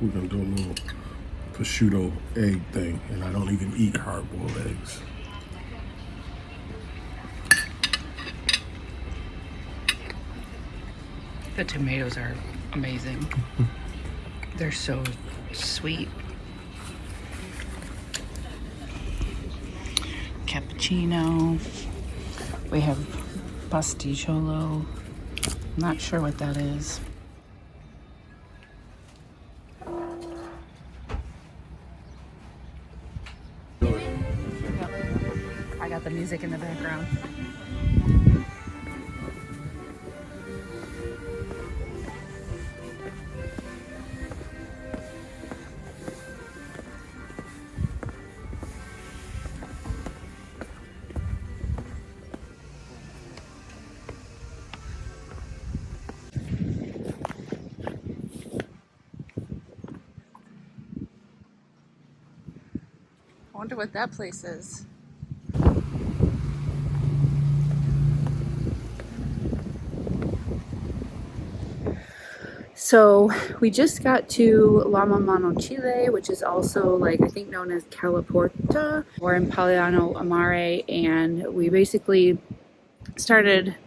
We're gonna do a little prosciutto egg thing, and I don't even eat hard-boiled eggs. The tomatoes are amazing. They're so sweet. Cappuccino. We have pasticciolo. Not sure what that is. I got the music in the background. I wonder what that place is. So we just got to La Mano Chile, which is also like I think known as Calaporta. We're in Polingnano, Mare, and we basically started,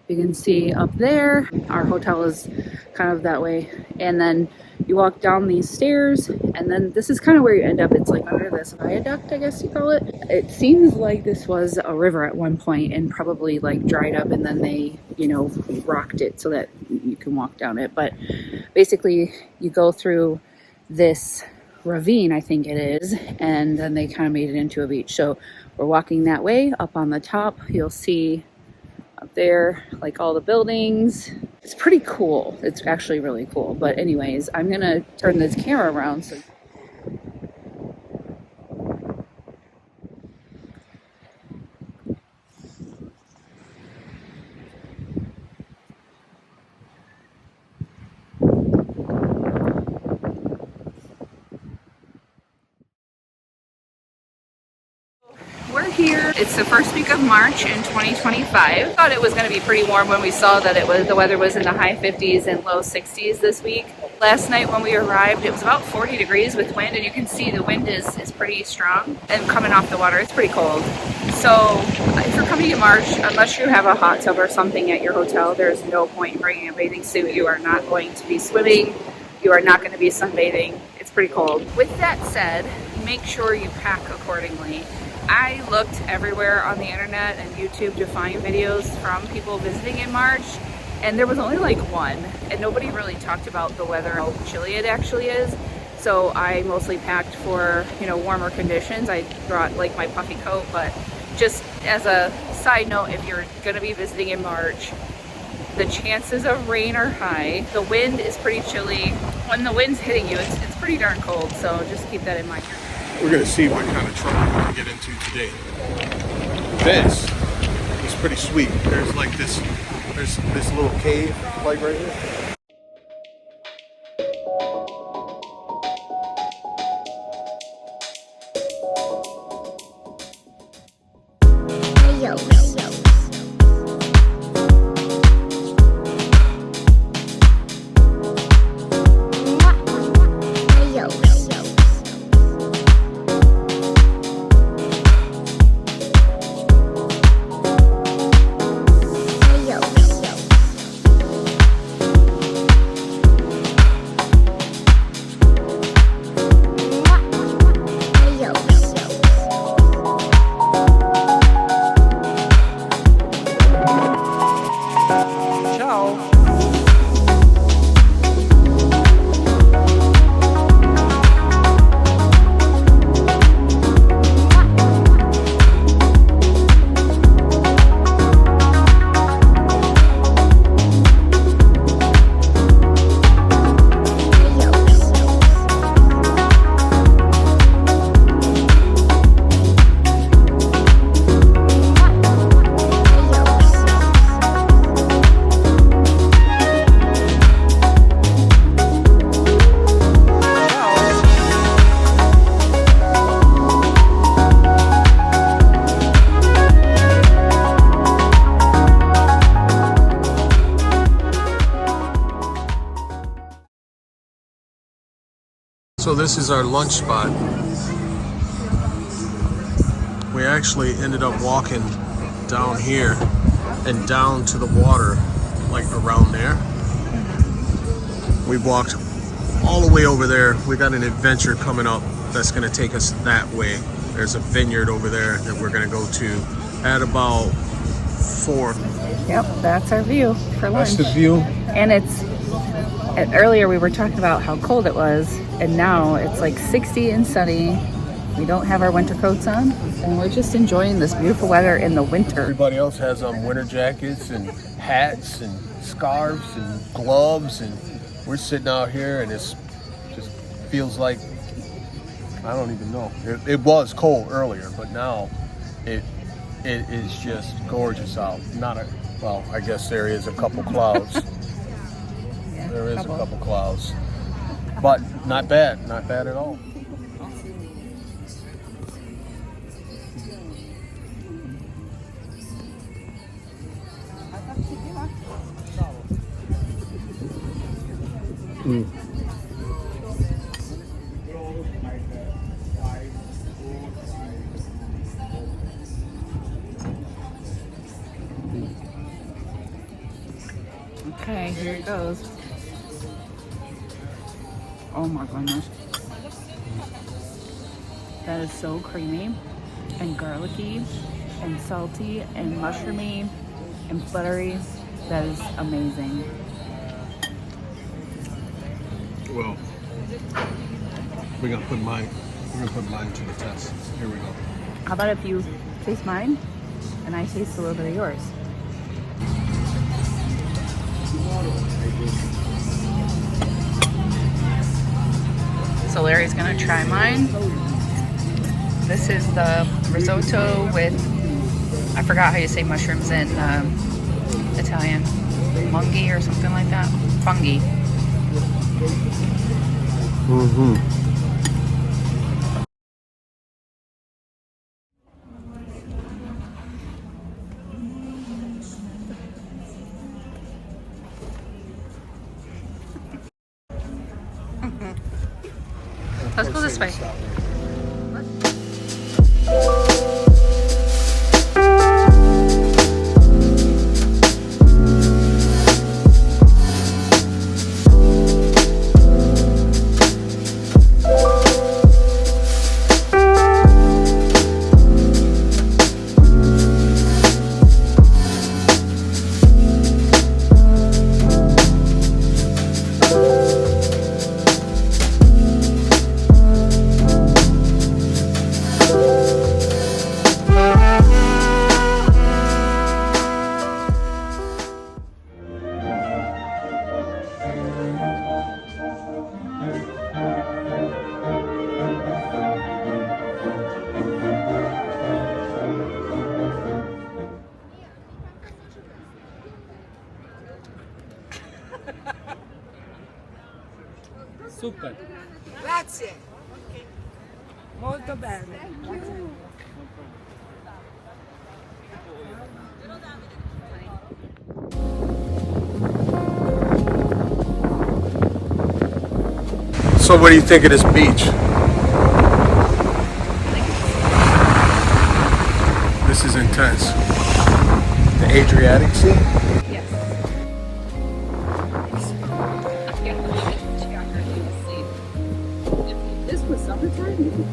you can see up there, our hotel is kind of that way, and then you walk down these stairs, and then this is kind of where you end up. It's like under this viaduct, I guess you call it. It seems like this was a river at one point and probably like dried up, and then they, you know, rocked it so that you can walk down it. But basically you go through this ravine, I think it is, and then they kind of made it into a beach. So we're walking that way. Up on the top you'll see up there like all the buildings. It's pretty cool. It's actually really cool. But anyways, I'm gonna turn this camera around so we're here. It's the first week of March in 2025. I thought it was going to be pretty warm when we saw that the weather was in the high 50s and low 60s this week. Last night when we arrived, it was about 40 degrees with wind, and you can see the wind is pretty strong, and coming off the water, it's pretty cold. So if you're coming in March, unless you have a hot tub or something at your hotel, there's no point in bringing a bathing suit. You are not going to be swimming. You are not going to be sunbathing. It's pretty cold. With that said, make sure you pack accordingly. I looked everywhere on the internet and YouTube to find videos from people visiting in March, and there was only like one, and nobody really talked about the weather, how chilly it actually is. So I mostly packed for, you know, warmer conditions. I brought like my puffy coat, but just as a side note, if you're gonna be visiting in March, the chances of rain are high. The wind is pretty chilly. When the wind's hitting you, it's pretty darn cold, so just keep that in mind. We're gonna see what kind of trouble we can get into today. This is pretty sweet. There's like this little cave like right here. this is our lunch spot. We actually ended up walking down here and down to the water, like around there. We walked all the way over there. We got an adventure coming up that's gonna take us that way. There's a vineyard over there that we're gonna go to at about 4. Yep, that's our view for lunch. That's the view. And earlier we were talking about how cold it was, and now it's like 60 and sunny. We don't have our winter coats on, and we're just enjoying this beautiful weather in the winter. Everybody else has winter jackets and hats and scarves and gloves, and we're sitting out here, and it's just feels like, I don't even know. It was cold earlier, but now it is just gorgeous out. Well, I guess there is a couple clouds. There is a couple clouds, but not bad at all. Okay, here it goes. Oh my goodness. That is so creamy and garlicky and salty and mushroomy and buttery. That is amazing. Well, we're gonna put mine to the test. Here we go. How about if you taste mine and I taste a little bit of yours? So Larry's gonna try mine. This is the risotto with, I forgot how you say mushrooms in Italian. Fungi or something like that. Fungi. Let's go this way. Super. Grazie. Molto bene. So what do you think of this beach? This is intense. The Adriatic Sea? Yes. If this was summertime, you could.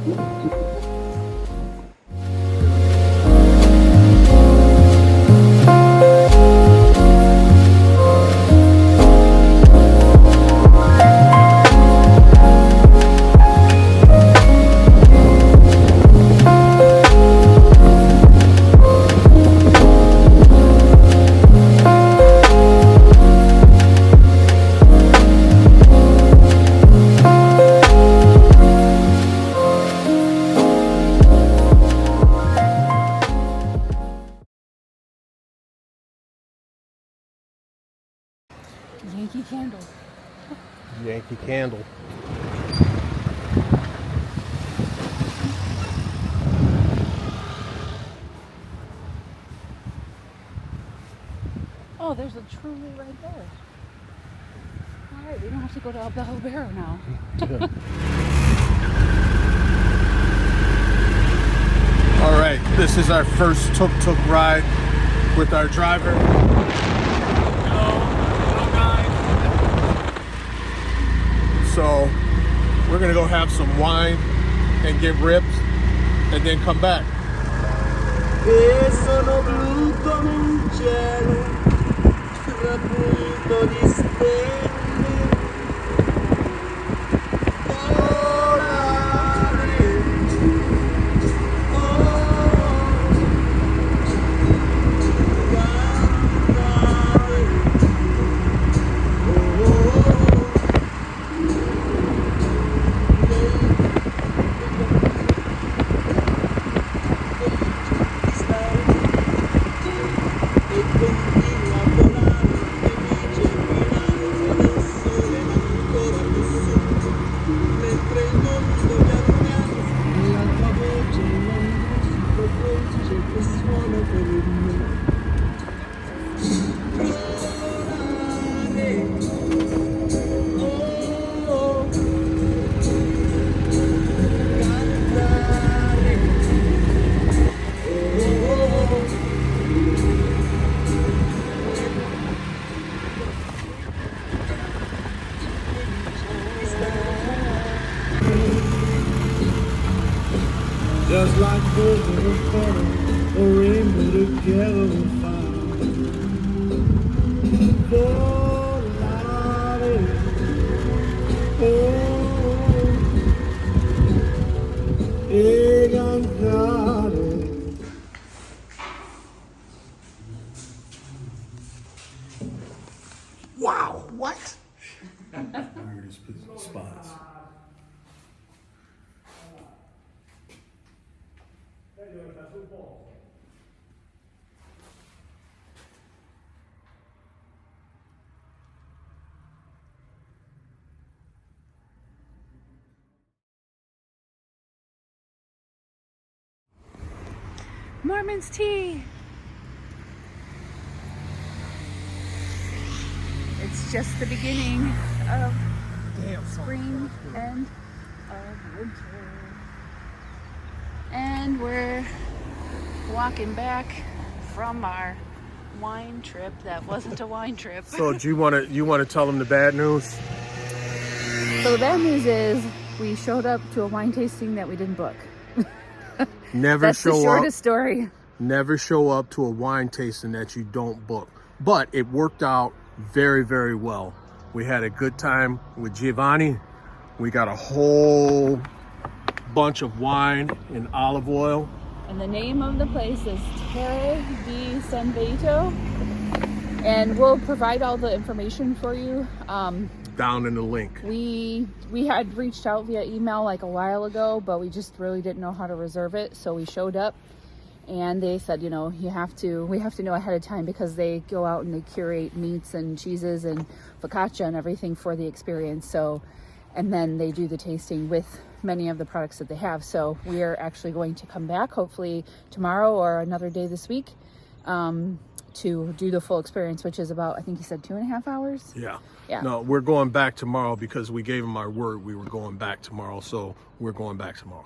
Yankee Candle. Yankee Candle. Oh, there's a truly right there. All right, we don't have to go to El Bellabero now. All right, this is our first tuk-tuk ride with our driver. Hello guys. So we're gonna go have some wine and get ripped and then come back. E sono blu come un cielo trapunto di stelle. Just like birds in a feather, a rainbow together we found. Volare, oh, e cantare. Wow, what? Spots. Mormon's tea. It's just the beginning of spring and of winter. And we're walking back from our wine trip that wasn't a wine trip. So do you want to tell them the bad news? So the bad news is we showed up to a wine tasting that we didn't book. Never That's the show up. shortest story. Never show up to a wine tasting that you don't book. But it worked out very, very well. We had a good time with Giovanni. We got a whole bunch of wine and olive oil. And the name of the place is Terre di San Vito. And we'll provide all the information for you. Down in the link. We had reached out via email like a while ago, but we just really didn't know how to reserve it. So we showed up and they said, you know, we have to know ahead of time because they go out and they curate meats and cheeses and focaccia and everything for the experience. So, and then they do the tasting with many of the products that they have. So we are actually going to come back hopefully tomorrow or another day this week to do the full experience, which is about, I think he said 2.5 hours. Yeah. Yeah. No, we're going back tomorrow because we gave him our word we were going back tomorrow. So we're going back tomorrow.